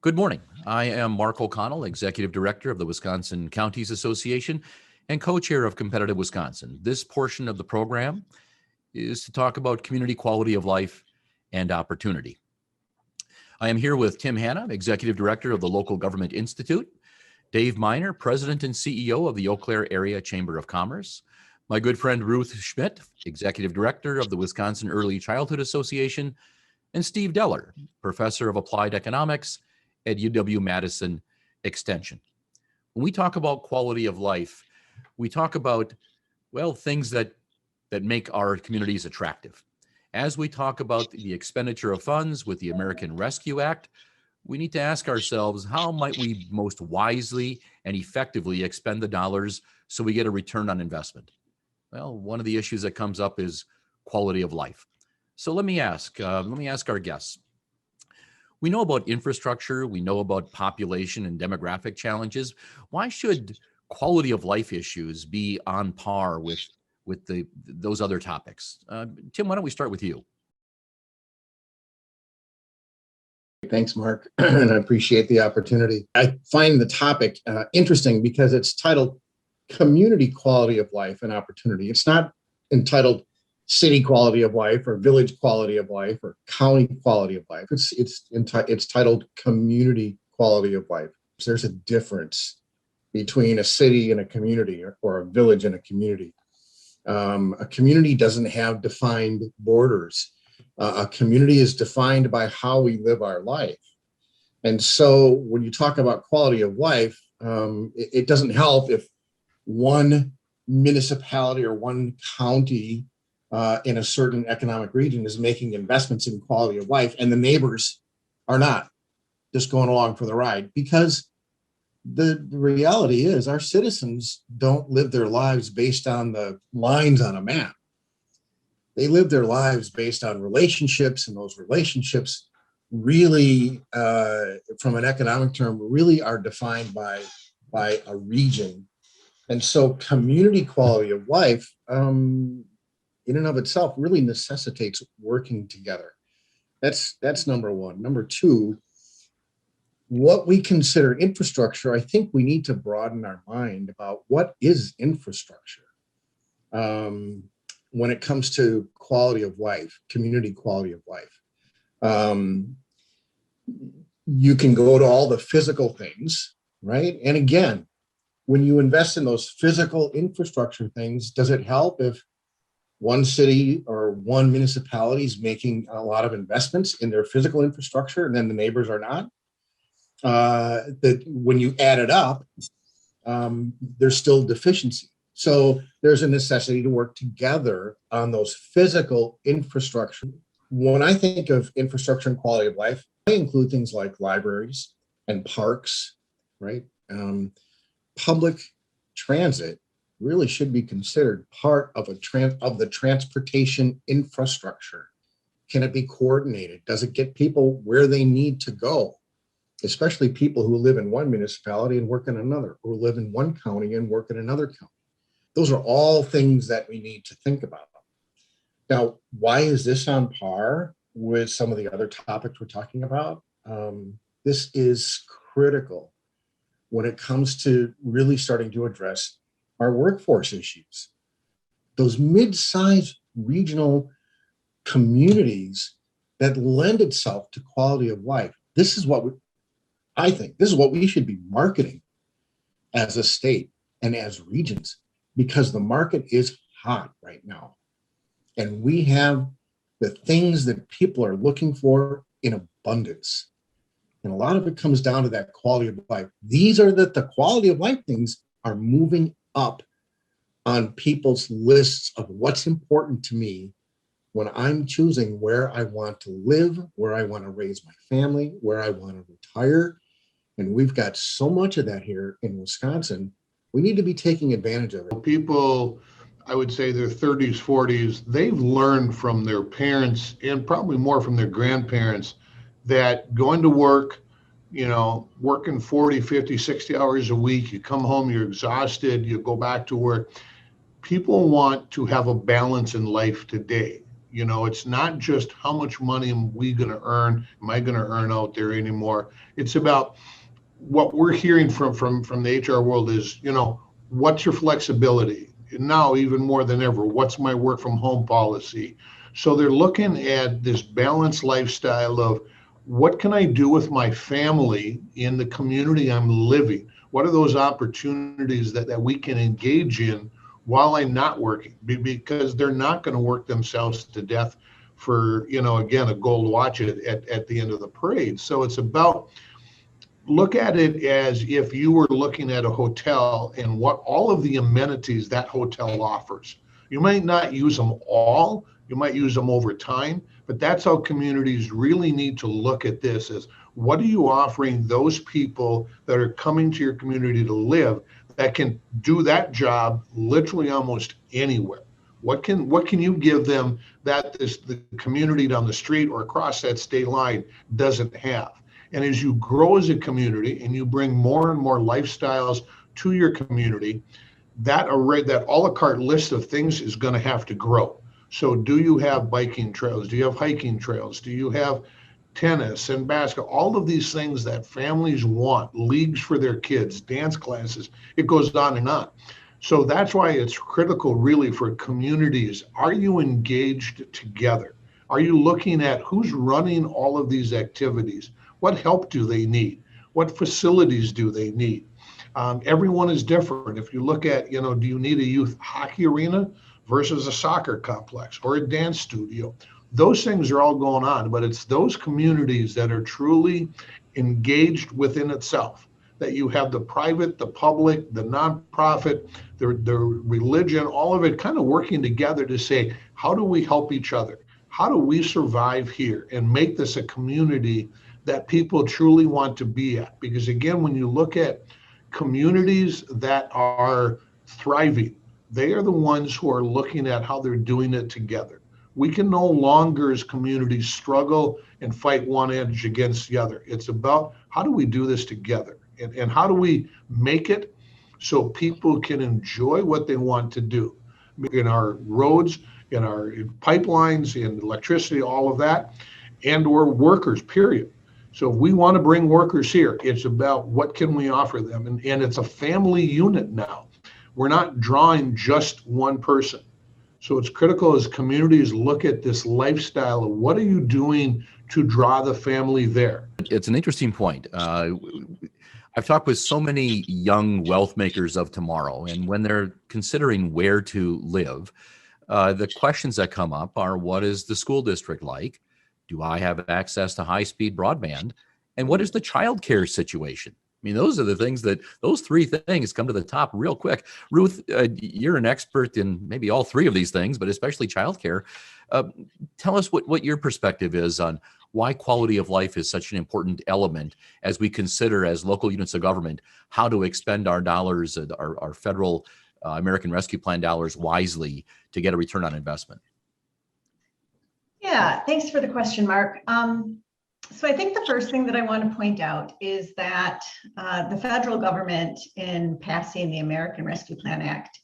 Good morning. I am Mark O'Connell, Executive Director of the Wisconsin Counties Association and co-chair of Competitive Wisconsin. This portion of the program is to talk about community quality of life and opportunity. I am here with Tim Hanna, Executive Director of the Local Government Institute, Dave Miner, President and CEO of the Eau Claire Area Chamber of Commerce, my good friend Ruth Schmidt, Executive Director of the Wisconsin Early Childhood Association, and Steve Deller, Professor of Applied Economics at UW-Madison Extension. When we talk about quality of life, we talk about, well, things that make our communities attractive. As we talk about the expenditure of funds with the American Rescue Act, we need to ask ourselves, how might we most wisely and effectively expend the dollars so we get a return on investment? Well, one of the issues that comes up is quality of life. So let me ask our guests. We know about infrastructure, we know about population and demographic challenges. Why should quality of life issues be on par with those other topics? Tim, why don't we start with you? Thanks, Mark, and I appreciate the opportunity. I find the topic interesting because it's titled Community Quality of Life and Opportunity. It's not entitled City Quality of Life or Village Quality of Life or County Quality of Life. It's titled Community Quality of Life. There's a difference between a city and a community, or a village and a community. A community doesn't have defined borders. A community is defined by how we live our life. And so when you talk about quality of life, it doesn't help if one municipality or one county in a certain economic region is making investments in quality of life and the neighbors are not, just going along for the ride. Because the reality is our citizens don't live their lives based on the lines on a map. They live their lives based on relationships, and those relationships really, from an economic term, really are defined by a region. And so community quality of life, in and of itself, really necessitates working together. That's number one. Number two, what we consider infrastructure, I think we need to broaden our mind about what is infrastructure. When it comes to quality of life, community quality of life. You can go to all the physical things, right? And again, when you invest in those physical infrastructure things, does it help if one city or one municipality is making a lot of investments in their physical infrastructure and then the neighbors are not? That when you add it up, there's still deficiency. So there's a necessity to work together on those physical infrastructure. When I think of infrastructure and quality of life, I include things like libraries and parks, right? Public transit really should be considered part of the transportation infrastructure. Can it be coordinated? Does it get people where they need to go? Especially people who live in one municipality and work in another, or live in one county and work in another county. Those are all things that we need to think about. Now, why is this on par with some of the other topics we're talking about? This is critical when it comes to really starting to address our workforce issues. Those mid-sized regional communities that lend itself to quality of life. This is what I think we should be marketing as a state and as regions, because the market is hot right now. And we have the things that people are looking for in abundance. And a lot of it comes down to that quality of life. These are the quality of life things are moving up on people's lists of what's important to me when I'm choosing where I want to live, where I want to raise my family, where I want to retire. And we've got so much of that here in Wisconsin. We need to be taking advantage of it. People, I would say their 30s, 40s, they've learned from their parents and probably more from their grandparents that going to work, working 40, 50, 60 hours a week, you come home, you're exhausted, you go back to work. People want to have a balance in life today. You know, it's not just how much money am we going to earn, am I going to earn out there anymore. It's about what we're hearing from the HR world is, you know, what's your flexibility? Now, even more than ever, what's my work from home policy? So they're looking at this balanced lifestyle of what can I do with my family in the community I'm living? What are those opportunities that we can engage in while I'm not working? Because they're not going to work themselves to death for, you know, again, a gold watch at the end of the parade. So it's about, look at it as if you were looking at a hotel and what all of the amenities that hotel offers. You might not use them all, you might use them over time, but that's how communities really need to look at this as, what are you offering those people that are coming to your community to live that can do that job literally almost anywhere? What can you give them that the community down the street or across that state line doesn't have? And as you grow as a community and you bring more and more lifestyles to your community, that array, that a la carte list of things is going to have to grow. So do you have biking trails? Do you have hiking trails? Do you have tennis and basketball? All of these things that families want, leagues for their kids, dance classes, it goes on and on. So that's why it's critical really for communities. Are you engaged together? Are you looking at who's running all of these activities? What help do they need? What facilities do they need? Everyone is different. If you look at, you know, do you need a youth hockey arena versus a soccer complex or a dance studio? Those things are all going on, but it's those communities that are truly engaged within itself, that you have the private, the public, the nonprofit, the religion, all of it kind of working together to say, how do we help each other? How do we survive here and make this a community that people truly want to be at? Because again, when you look at communities that are thriving, they are the ones who are looking at how they're doing it together. We can no longer as communities struggle and fight one edge against the other. It's about how do we do this together, and how do we make it so people can enjoy what they want to do in our roads, in our pipelines, in electricity, all of that, and or workers, period. So if we want to bring workers here, it's about what can we offer them? And it's a family unit now. We're not drawing just one person. So it's critical as communities look at this lifestyle of what are you doing to draw the family there? It's an interesting point. I've talked with so many young wealth makers of tomorrow, and when they're considering where to live, the questions that come up are, what is the school district like? Do I have access to high-speed broadband? And what is the childcare situation? I mean, those are the things those three things come to the top real quick. Ruth, you're an expert in maybe all three of these things, but especially childcare. Tell us what your perspective is on why quality of life is such an important element as we consider, as local units of government, how to expend our dollars, our federal American Rescue Plan dollars wisely to get a return on investment. Yeah, thanks for the question, Mark. So I think the first thing that I want to point out is that the federal government, in passing the American Rescue Plan Act,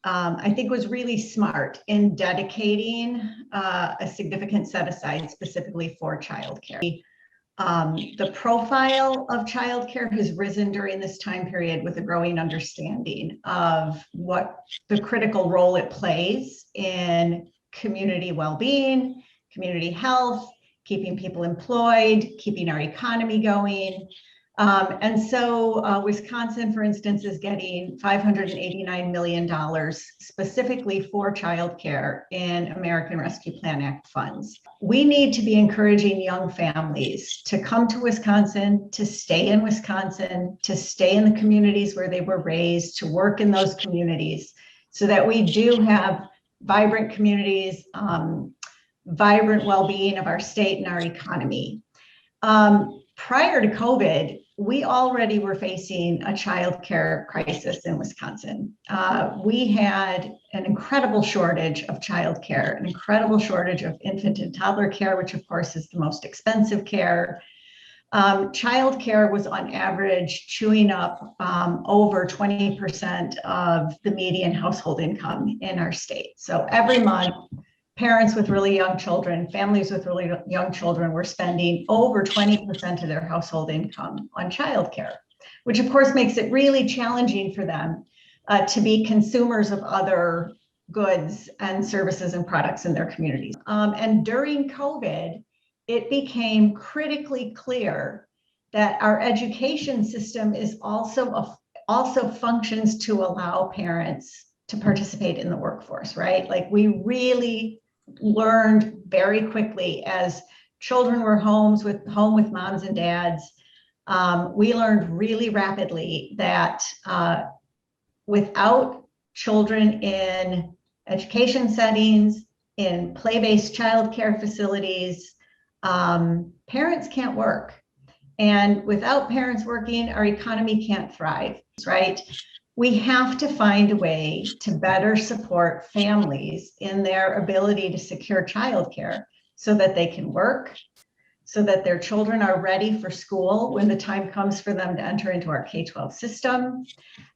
I think was really smart in dedicating a significant set aside specifically for childcare. The profile of childcare has risen during this time period with a growing understanding of what the critical role it plays in community well-being, community health, keeping people employed, keeping our economy going. And so Wisconsin, for instance, is getting $589 million specifically for childcare in American Rescue Plan Act funds. We need to be encouraging young families to come to Wisconsin, to stay in Wisconsin, to stay in the communities where they were raised, to work in those communities, so that we do have vibrant communities, vibrant well-being of our state and our economy. Prior to COVID, we already were facing a childcare crisis in Wisconsin. We had an incredible shortage of childcare, an incredible shortage of infant and toddler care, which of course is the most expensive care. Childcare was on average chewing up over 20% of the median household income in our state. So every month, parents with really young children, families with really young children were spending over 20% of their household income on childcare, which of course makes it really challenging for them to be consumers of other goods and services and products in their communities. And during COVID, it became critically clear that our education system is also functions to allow parents to participate in the workforce, right? Like we really learned very quickly as children were home with moms and dads. We learned really rapidly that without children in education settings, in play-based childcare facilities, parents can't work. And without parents working, our economy can't thrive, right? We have to find a way to better support families in their ability to secure childcare so that they can work, so that their children are ready for school when the time comes for them to enter into our K-12 system.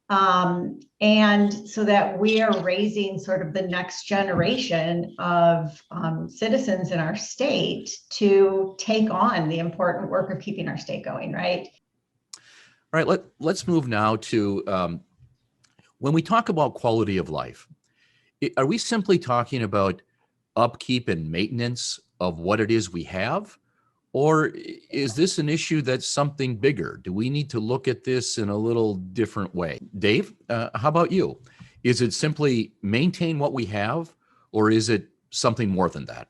And so that we are raising sort of the next generation of citizens in our state to take on the important work of keeping our state going, right? All right, let's move now to when we talk about quality of life, are we simply talking about upkeep and maintenance of what it is we have? Or is this an issue that's something bigger? Do we need to look at this in a little different way? Dave, how about you? Is it simply maintain what we have, or is it something more than that?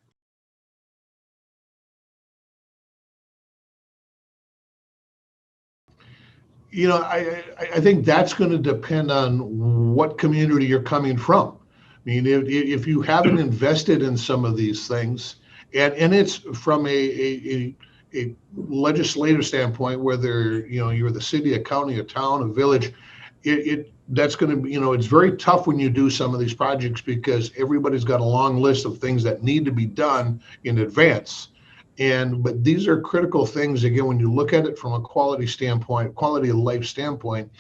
You know, I think that's going to depend on what community you're coming from. I mean, if you haven't invested in some of these things, and it's from a legislative standpoint, whether you're the city, a county, a town, a village, that's going to be, it's very tough when you do some of these projects because everybody's got a long list of things that need to be done in advance. But these are critical things, again, when you look at it from a quality standpoint, quality of life standpoint.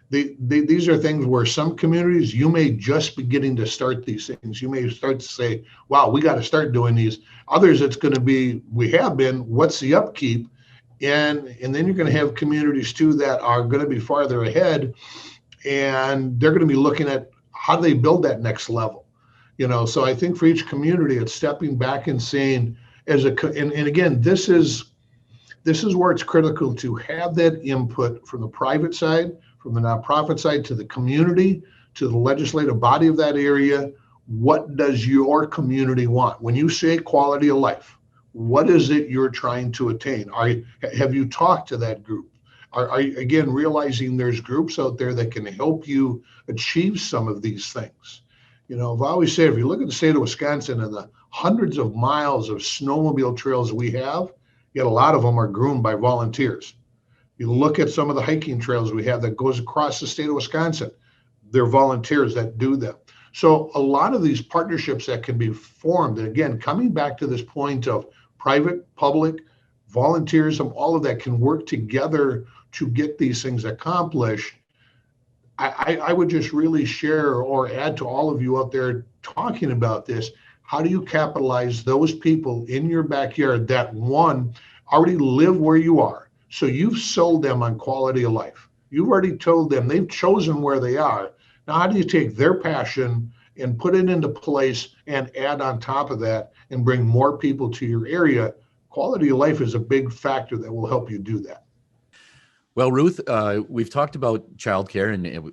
These are things where some communities, you may just be getting to start these things. You may start to say, wow, we got to start doing these. Others, it's going to be, we have been, what's the upkeep? And then you're going to have communities too that are going to be farther ahead, and they're going to be looking at how do they build that next level. So I think for each community, it's stepping back and saying, and again, this is where it's critical to have that input from the private side, from the nonprofit side, to the community, to the legislative body of that area. What does your community want? When you say quality of life, what is it you're trying to attain? Have you talked to that group? Are you, again, realizing there's groups out there that can help you achieve some of these things? I've always said, if you look at the state of Wisconsin and the hundreds of miles of snowmobile trails we have, yet a lot of them are groomed by volunteers. You look at some of the hiking trails we have that goes across the state of Wisconsin, they're volunteers that do them. So a lot of these partnerships that can be formed, and again, coming back to this point of private, public, volunteerism, all of that can work together to get these things accomplished. I would just really share or add to all of you out there talking about this. How do you capitalize those people in your backyard that, one, already live where you are? So you've sold them on quality of life. You've already told them they've chosen where they are. Now, how do you take their passion and put it into place and add on top of that and bring more people to your area? Quality of life is a big factor that will help you do that. Well, Ruth, we've talked about childcare, and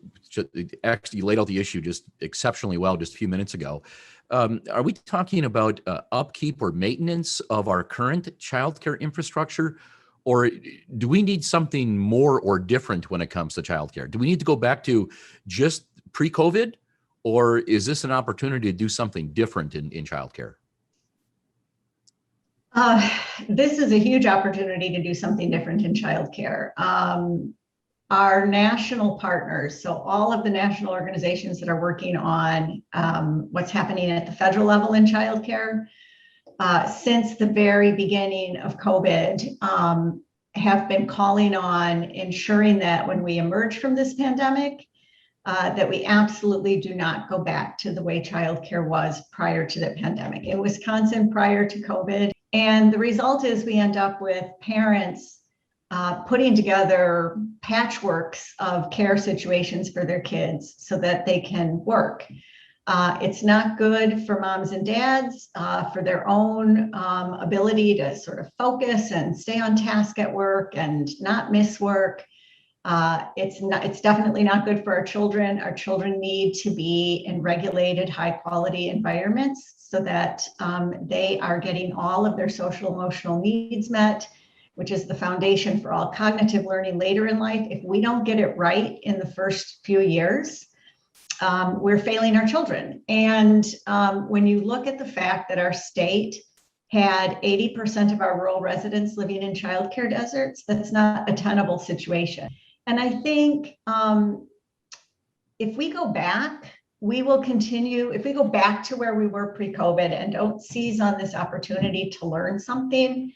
actually laid out the issue just exceptionally well just a few minutes ago. Are we talking about upkeep or maintenance of our current childcare infrastructure, or do we need something more or different when it comes to childcare? Do we need to go back to just pre-COVID, or is this an opportunity to do something different in childcare? This is a huge opportunity to do something different in childcare. Our national partners, so all of the national organizations that are working on what's happening at the federal level in childcare, since the very beginning of COVID, have been calling on ensuring that when we emerge from this pandemic, that we absolutely do not go back to the way childcare was prior to the pandemic. In Wisconsin, prior to COVID, and the result is we end up with parents putting together patchworks of care situations for their kids so that they can work. It's not good for moms and dads for their own ability to sort of focus and stay on task at work and not miss work. It's definitely not good for our children. Our children need to be in regulated, high quality environments so that they are getting all of their social emotional needs met, which is the foundation for all cognitive learning later in life. If we don't get it right in the first few years, we're failing our children. And when you look at the fact that our state had 80% of our rural residents living in childcare deserts, that's not a tenable situation. And I think if we go back, we will continue, if we go back to where we were pre-COVID and don't seize on this opportunity to learn something,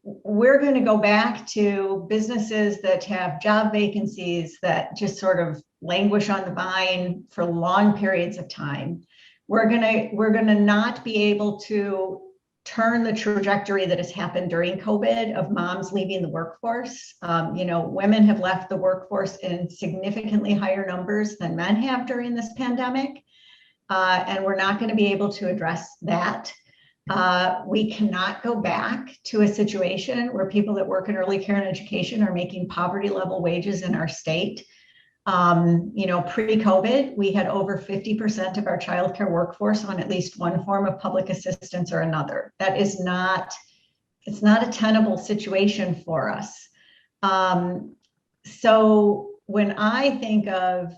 we're going to go back to businesses that have job vacancies that just sort of languish on the vine for long periods of time. We're going to not be able to turn the trajectory that has happened during COVID of moms leaving the workforce. Women have left the workforce in significantly higher numbers than men have during this pandemic. And we're not going to be able to address that. We cannot go back to a situation where people that work in early care and education are making poverty level wages in our state. Pre-COVID, we had over 50% of our childcare workforce on at least one form of public assistance or another. That is it's not a tenable situation for us. So when I think of,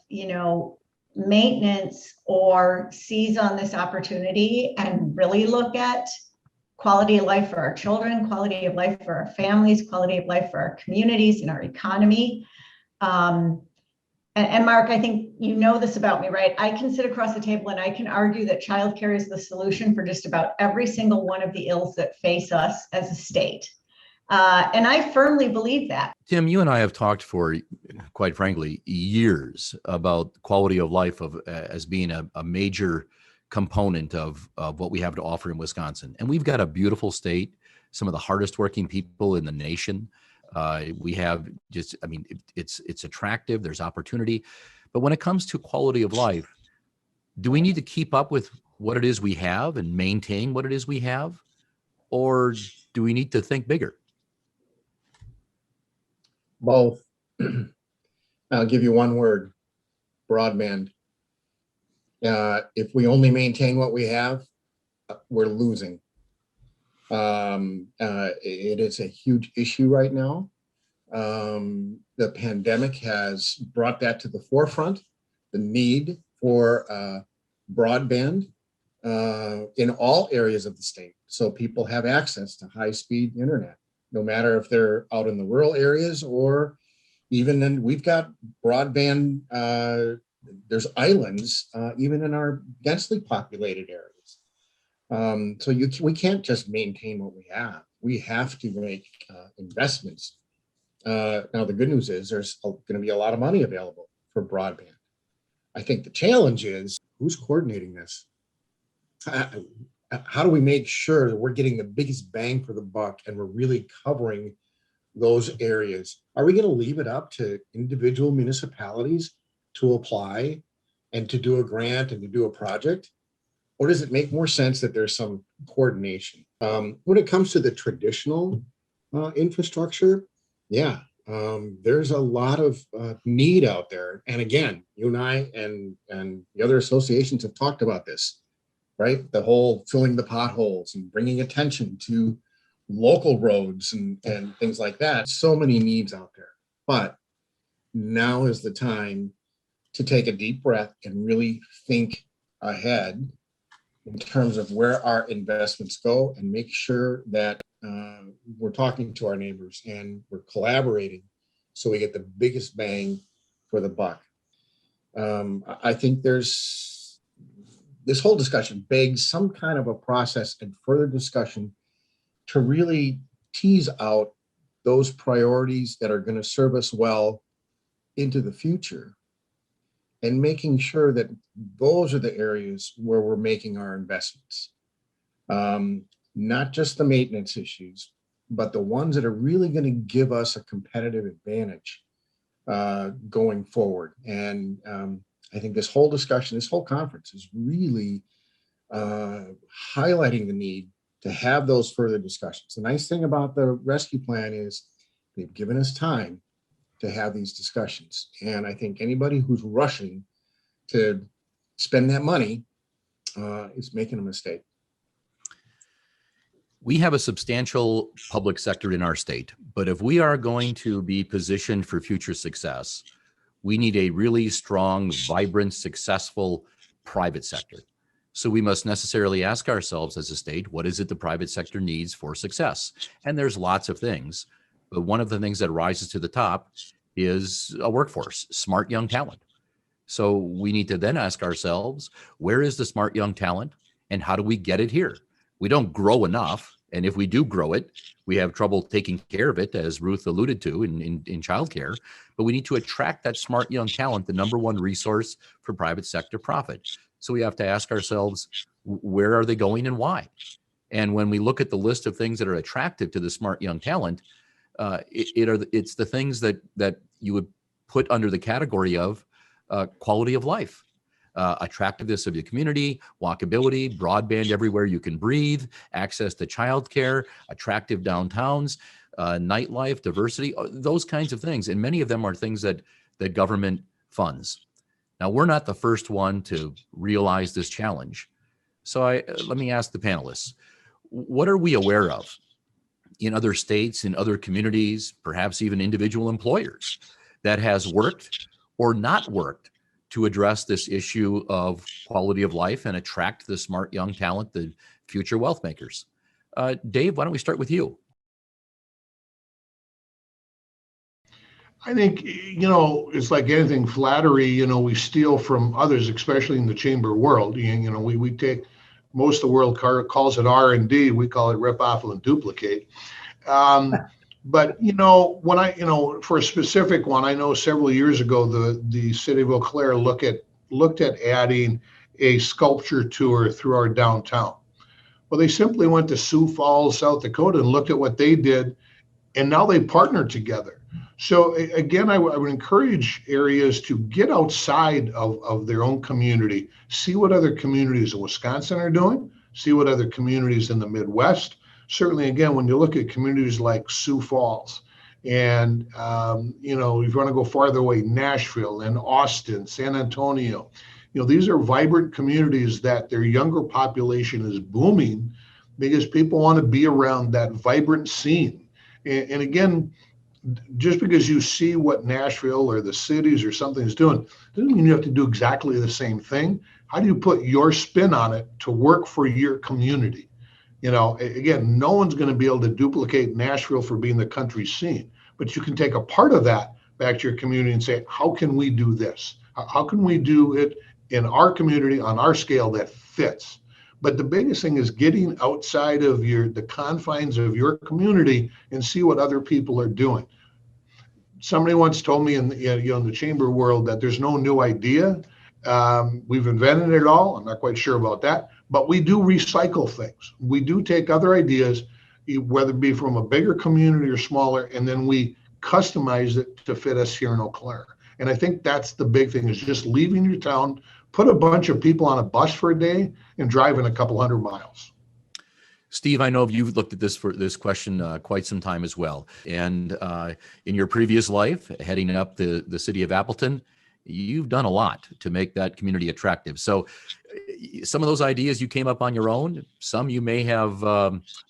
maintenance or seize on this opportunity and really look at quality of life for our children, quality of life for our families, quality of life for our communities and our economy, and Mark, I think you know this about me, right? I can sit across the table and I can argue that childcare is the solution for just about every single one of the ills that face us as a state. And I firmly believe that. Tim, you and I have talked for, quite frankly, years about quality of life as being a major component of what we have to offer in Wisconsin. And we've got a beautiful state, some of the hardest working people in the nation. We have it's attractive, there's opportunity. But when it comes to quality of life, do we need to keep up with what it is we have and maintain what it is we have? Or do we need to think bigger? Both. I'll give you one word: broadband. If we only maintain what we have, we're losing. It is a huge issue right now. The pandemic has brought that to the forefront, the need for broadband in all areas of the state, so people have access to high-speed internet, no matter if they're out in the rural areas or even then. We've got broadband, there's islands even in our densely populated areas. So we can't just maintain what we have. We have to make investments. Now, the good news is there's going to be a lot of money available for broadband. I think the challenge is who's coordinating this? How do we make sure that we're getting the biggest bang for the buck and we're really covering those areas? Are we going to leave it up to individual municipalities to apply and to do a grant and to do a project? Or does it make more sense that there's some coordination? When it comes to the traditional infrastructure, there's a lot of need out there. And again, you and I and the other associations have talked about this, right? The whole filling the potholes and bringing attention to local roads and things like that. So many needs out there. But now is the time to take a deep breath and really think ahead in terms of where our investments go and make sure that we're talking to our neighbors and we're collaborating so we get the biggest bang for the buck. I think this whole discussion begs some kind of a process and further discussion to really tease out those priorities that are going to serve us well into the future. and making sure that those are the areas where we're making our investments. Not just the maintenance issues, but the ones that are really going to give us a competitive advantage going forward. And I think this whole discussion, this whole conference is really highlighting the need to have those further discussions. The nice thing about the rescue plan is they've given us time to have these discussions. And I think anybody who's rushing to spend that money is making a mistake. We have a substantial public sector in our state, but if we are going to be positioned for future success, we need a really strong, vibrant, successful private sector. So we must necessarily ask ourselves as a state, what is it the private sector needs for success? And there's lots of things, but one of the things that rises to the top is a workforce, smart young talent. So we need to then ask ourselves, where is the smart young talent and how do we get it here? We don't grow enough. And if we do grow it, we have trouble taking care of it, as Ruth alluded to in childcare. But we need to attract that smart young talent, the number one resource for private sector profit. So we have to ask ourselves, where are they going and why? And when we look at the list of things that are attractive to the smart young talent, it's the things that you would put under the category of quality of life. Attractiveness of your community, walkability, broadband everywhere you can breathe, access to childcare, attractive downtowns, nightlife, diversity, those kinds of things. And many of them are things that government funds. Now, we're not the first one to realize this challenge. So let me ask the panelists, what are we aware of in other states, in other communities, perhaps even individual employers that has worked or not worked to address this issue of quality of life and attract the smart young talent, the future wealth makers? Dave, why don't we start with you? I think, it's like anything, flattery, we steal from others, especially in the chamber world. We take, most of the world calls it R&D. We call it rip, off, and duplicate. But, when for a specific one, I know several years ago, the city of Eau Claire looked at adding a sculpture tour through our downtown. Well, they simply went to Sioux Falls, South Dakota, and looked at what they did, and now they partnered together. So again, I would encourage areas to get outside of their own community, see what other communities in Wisconsin are doing, see what other communities in the Midwest. Certainly, again, when you look at communities like Sioux Falls and, if you want to go farther away, Nashville and Austin, San Antonio, these are vibrant communities that their younger population is booming because people want to be around that vibrant scene. And again, just because you see what Nashville or the cities or something is doing, doesn't mean you have to do exactly the same thing. How do you put your spin on it to work for your community? Again, no one's going to be able to duplicate Nashville for being the country scene, but you can take a part of that back to your community and say, how can we do this? How can we do it in our community on our scale that fits? But the biggest thing is getting outside of the confines of your community and see what other people are doing. Somebody once told me in the chamber world that there's no new idea. We've invented it all. I'm not quite sure about that, but we do recycle things. We do take other ideas, whether it be from a bigger community or smaller, and then we customize it to fit us here in Eau Claire. And I think that's the big thing, is just leaving your town, put a bunch of people on a bus for a day and driving a couple 100 miles. Steve, I know you've looked at this question quite some time as well. And in your previous life, heading up the city of Appleton, you've done a lot to make that community attractive. So some of those ideas you came up on your own, some you may have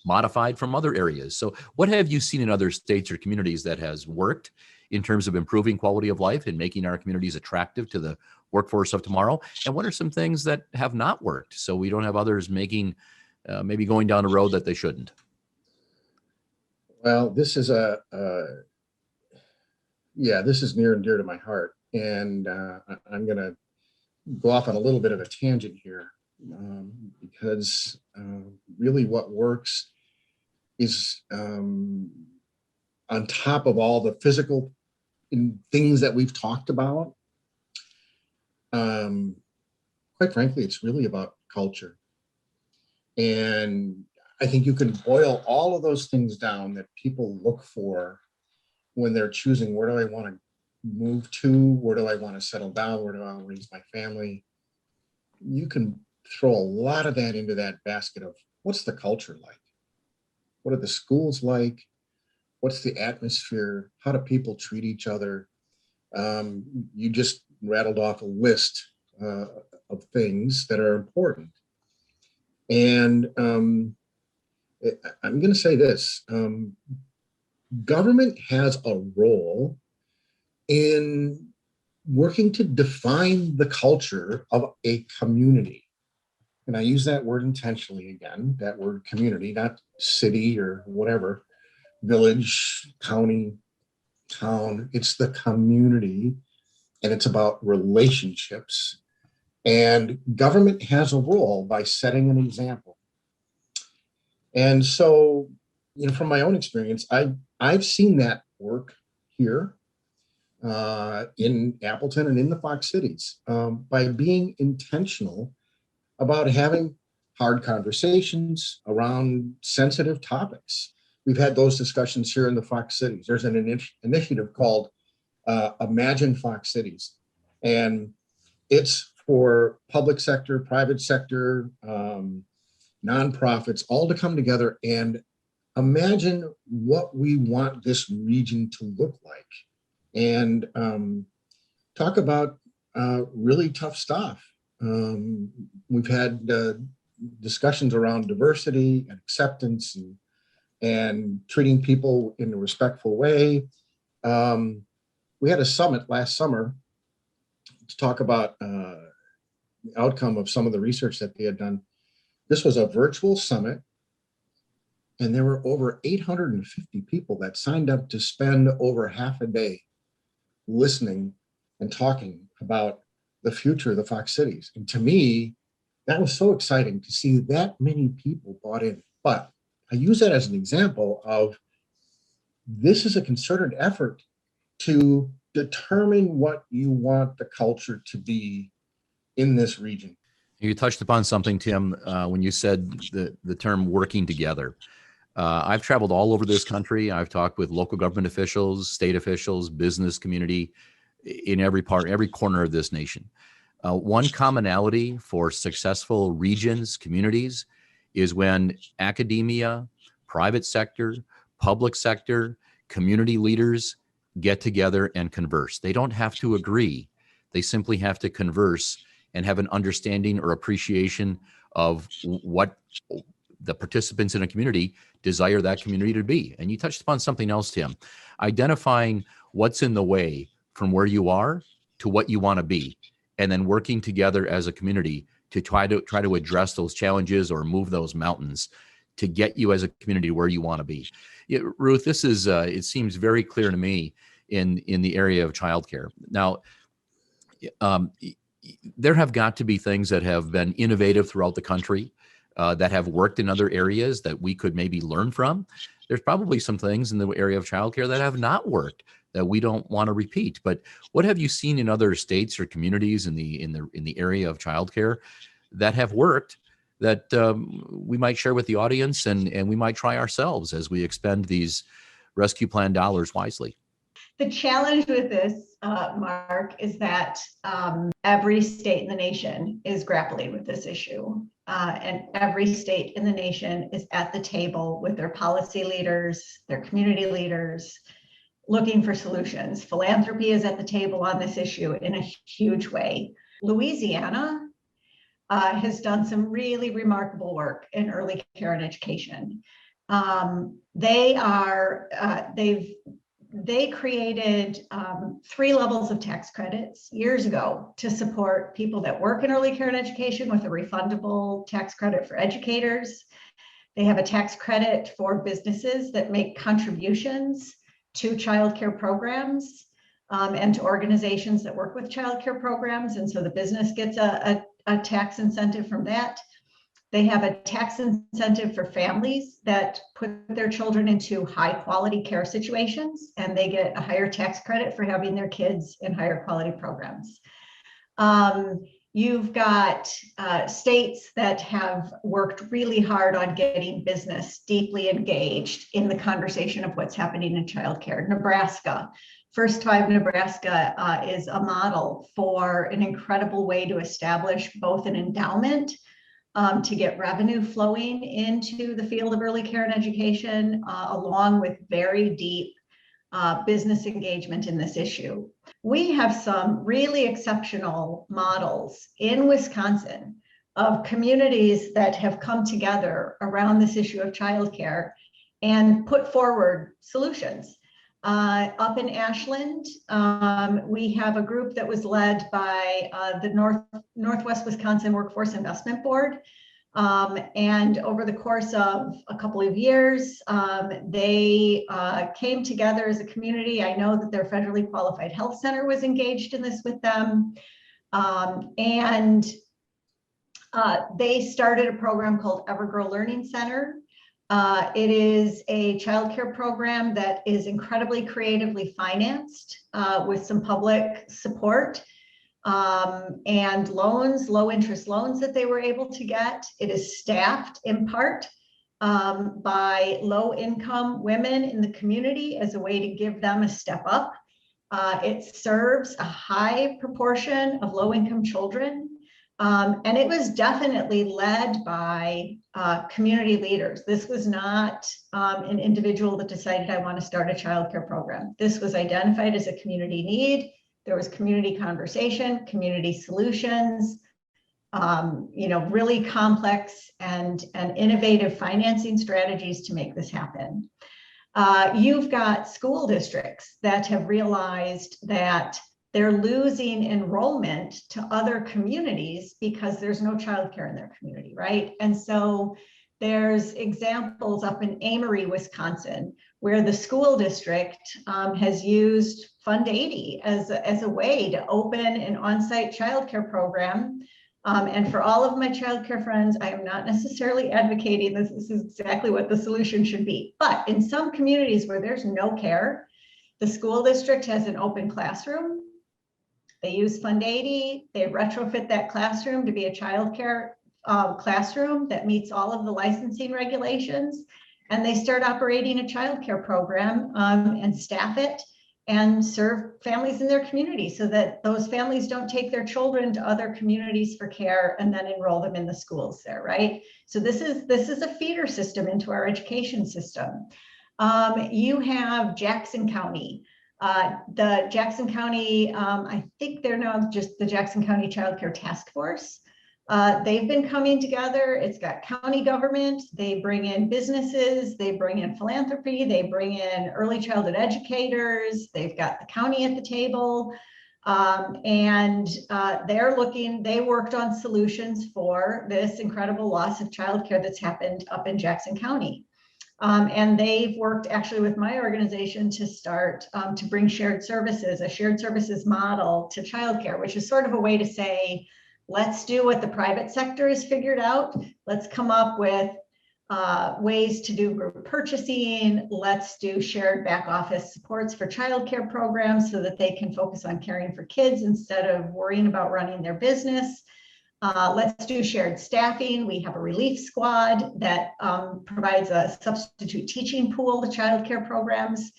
modified from other areas. So what have you seen in other states or communities that has worked in terms of improving quality of life and making our communities attractive to the workforce of tomorrow? And what are some things that have not worked so we don't have others making maybe going down a road that they shouldn't? Well, this is this is near and dear to my heart. And I'm going to go off on a little bit of a tangent here because really what works is on top of all the physical things that we've talked about, quite frankly, it's really about culture. And I think you can boil all of those things down that people look for when they're choosing, where do I want to move to? Where do I want to settle down? Where do I want to raise my family? You can throw a lot of that into that basket of what's the culture like? What are the schools like? What's the atmosphere? How do people treat each other? You just rattled off a list of things that are important. And I'm going to say this, government has a role in working to define the culture of a community. And I use that word intentionally again, that word community, not city or whatever, village, county, town. It's the community, and it's about relationships. And government has a role by setting an example. And so, from my own experience, I've seen that work here in Appleton and in the Fox Cities by being intentional about having hard conversations around sensitive topics. We've had those discussions here in the Fox Cities. There's an initiative called Imagine Fox Cities, and it's for public sector, private sector, nonprofits, all to come together and imagine what we want this region to look like, and talk about really tough stuff. We've had discussions around diversity and acceptance and treating people in a respectful way. We had a summit last summer to talk about the outcome of some of the research that they had done. This was a virtual summit, and there were over 850 people that signed up to spend over half a day listening and talking about the future of the Fox Cities. And to me, that was so exciting to see that many people bought in. But I use that as an example of this is a concerted effort to determine what you want the culture to be in this region. You touched upon something, Tim, when you said the term working together. I've traveled all over this country. I've talked with local government officials, state officials, business community in every corner of this nation. One commonality for successful regions, communities, is when academia, private sector, public sector, community leaders get together and converse. They don't have to agree. They simply have to converse and have an understanding or appreciation of what the participants in a community desire that community to be. And you touched upon something else, Tim, identifying what's in the way from where you are to what you want to be, and then working together as a community to try to address those challenges or move those mountains to get you as a community where you want to be. Yeah, Ruth, this is it seems very clear to me in the area of childcare. Now, there have got to be things that have been innovative throughout the country that have worked in other areas that we could maybe learn from. There's probably some things in the area of childcare that have not worked that we don't want to repeat. But what have you seen in other states or communities in the area of childcare that have worked that we might share with the audience and we might try ourselves as we expend these rescue plan dollars wisely? The challenge with this, Mark, is that every state in the nation is grappling with this issue. And every state in the nation is at the table with their policy leaders, their community leaders, looking for solutions. Philanthropy is at the table on this issue in a huge way. Louisiana has done some really remarkable work in early care and education. They created 3 levels of tax credits years ago to support people that work in early care and education with a refundable tax credit for educators. They have a tax credit for businesses that make contributions to childcare programs and to organizations that work with childcare programs. And so the business gets a tax incentive from that. They have a tax incentive for families that put their children into high quality care situations, and they get a higher tax credit for having their kids in higher quality programs. You've got states that have worked really hard on getting business deeply engaged in the conversation of what's happening in childcare. Nebraska, First Five Nebraska is a model for an incredible way to establish both an endowment to get revenue flowing into the field of early care and education, along with very deep business engagement in this issue. We have some really exceptional models in Wisconsin of communities that have come together around this issue of childcare and put forward solutions. Up in Ashland, we have a group that was led by the Northwest Wisconsin Workforce Investment Board. And over the course of a couple of years, they came together as a community. I know that their federally qualified health center was engaged in this with them. And they started a program called Evergrow Learning Center. It is a childcare program that is incredibly creatively financed with some public support. And loans, low interest loans that they were able to get. It is staffed in part by low income women in the community as a way to give them a step up. It serves a high proportion of low income children. And it was definitely led by community leaders. This was not an individual that decided, I want to start a childcare program. This was identified as a community need. There was community conversation, community solutions, really complex and innovative financing strategies to make this happen. You've got school districts that have realized that they're losing enrollment to other communities because there's no childcare in their community, right? And so there's examples up in Amory, Wisconsin, where the school district has used Fund 80 as a way to open an on-site childcare program. And for all of my childcare friends, I am not necessarily advocating this. This is exactly what the solution should be. But in some communities where there's no care, the school district has an open classroom. They use Fund 80. They retrofit that classroom to be a childcare classroom that meets all of the licensing regulations. And they start operating a childcare program and staff it and serve families in their community so that those families don't take their children to other communities for care and then enroll them in the schools there, right? So this is a feeder system into our education system. You have Jackson County. The Jackson County, I think they're now just the Jackson County Child Care Task Force. They've been coming together. It's got county government. They bring in businesses. They bring in philanthropy. They bring in early childhood educators. They've got the county at the table. And they worked on solutions for this incredible loss of childcare that's happened up in Jackson County. And they've worked actually with my organization to start to bring a shared services model to childcare, which is sort of a way to say, let's do what the private sector has figured out. Let's come up with ways to do group purchasing. Let's do shared back office supports for childcare programs so that they can focus on caring for kids instead of worrying about running their business. Let's do shared staffing. We have a relief squad that provides a substitute teaching pool to childcare programs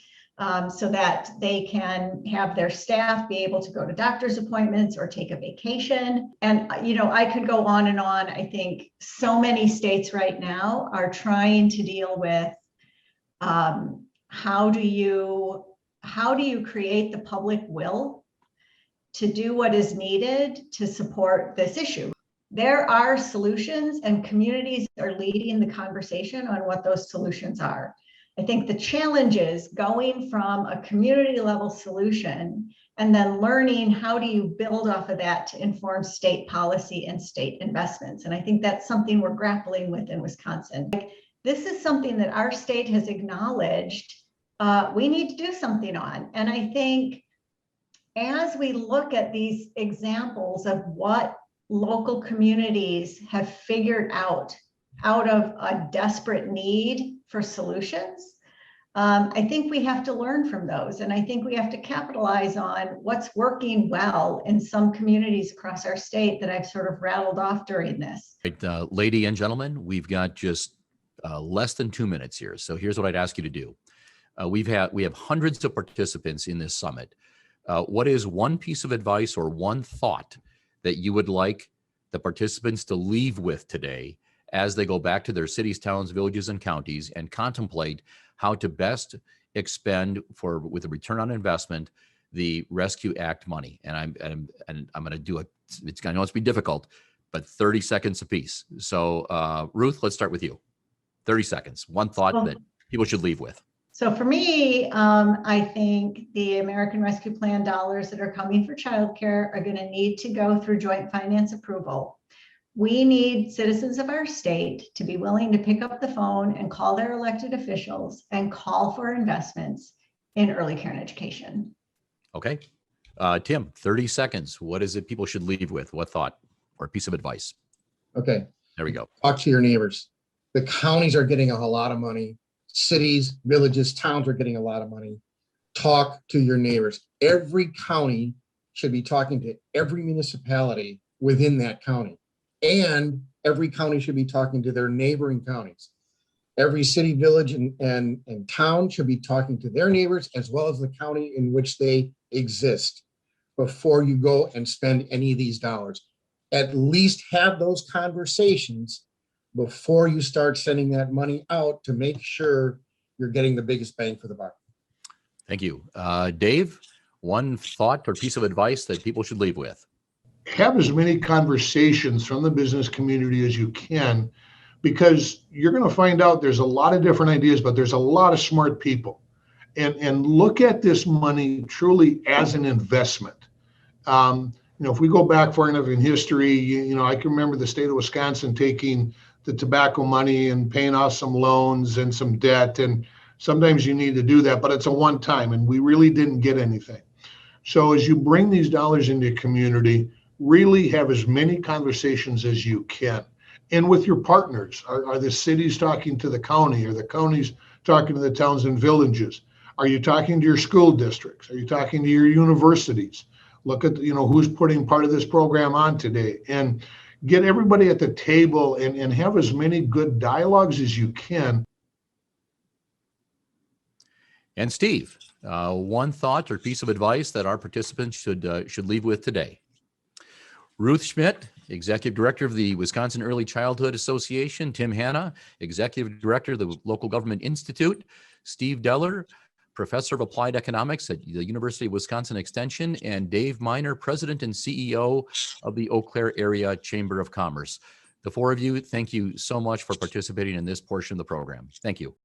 so that they can have their staff be able to go to doctor's appointments or take a vacation. And, I could go on and on. I think so many states right now are trying to deal with how do you create the public will to do what is needed to support this issue. There are solutions and communities are leading the conversation on what those solutions are. I think the challenge is going from a community level solution and then learning how do you build off of that to inform state policy and state investments. And I think that's something we're grappling with in Wisconsin. This is something that our state has acknowledged we need to do something on. And I think as we look at these examples of what local communities have figured out of a desperate need for solutions, I think we have to learn from those. And I think we have to capitalize on what's working well in some communities across our state that I've sort of rattled off during this. Right, lady and gentlemen, we've got just less than 2 minutes here. So here's what I'd ask you to do. We have hundreds of participants in this summit. What is one piece of advice or one thought that you would like the participants to leave with today as they go back to their cities, towns, villages, and counties and contemplate how to best expend with a return on investment the Rescue Act money? And I'm going to do it. I know it's be difficult, but 30 seconds apiece. So Ruth, let's start with you. 30 seconds. One thought that people should leave with. So for me, I think the American Rescue Plan dollars that are coming for childcare are going to need to go through joint finance approval. We need citizens of our state to be willing to pick up the phone and call their elected officials and call for investments in early care and education. Okay. Tim, 30 seconds. What is it people should leave with? What thought or piece of advice? Okay. There we go. Talk to your neighbors. The counties are getting a lot of money. Cities, villages, towns are getting a lot of money. Talk to your neighbors. Every county should be talking to every municipality within that county. And every county should be talking to their neighboring counties. Every city, village, and town should be talking to their neighbors as well as the county in which they exist before you go and spend any of these dollars. At least have those conversations before you start sending that money out to make sure you're getting the biggest bang for the buck. Thank you. Dave, one thought or piece of advice that people should leave with? Have as many conversations from the business community as you can, because you're going to find out there's a lot of different ideas, but there's a lot of smart people. And look at this money truly as an investment. If we go back far enough in history, I can remember the state of Wisconsin taking the tobacco money and paying off some loans and some debt. And sometimes you need to do that, but it's a one time, and we really didn't get anything. So as you bring these dollars into your community, really have as many conversations as you can. And with your partners, are the cities talking to the county? Are the counties talking to the towns and villages? Are you talking to your school districts? Are you talking to your universities? Look at, who's putting part of this program on today, and get everybody at the table and have as many good dialogues as you can. And Steve, one thought or piece of advice that our participants should leave with today? Ruth Schmidt, Executive Director of the Wisconsin Early Childhood Association. Tim Hanna, Executive Director of the Local Government Institute. Steve Deller, Professor of Applied Economics at the University of Wisconsin Extension. And Dave Miner, President and CEO of the Eau Claire Area Chamber of Commerce. The four of you, thank you so much for participating in this portion of the program. Thank you.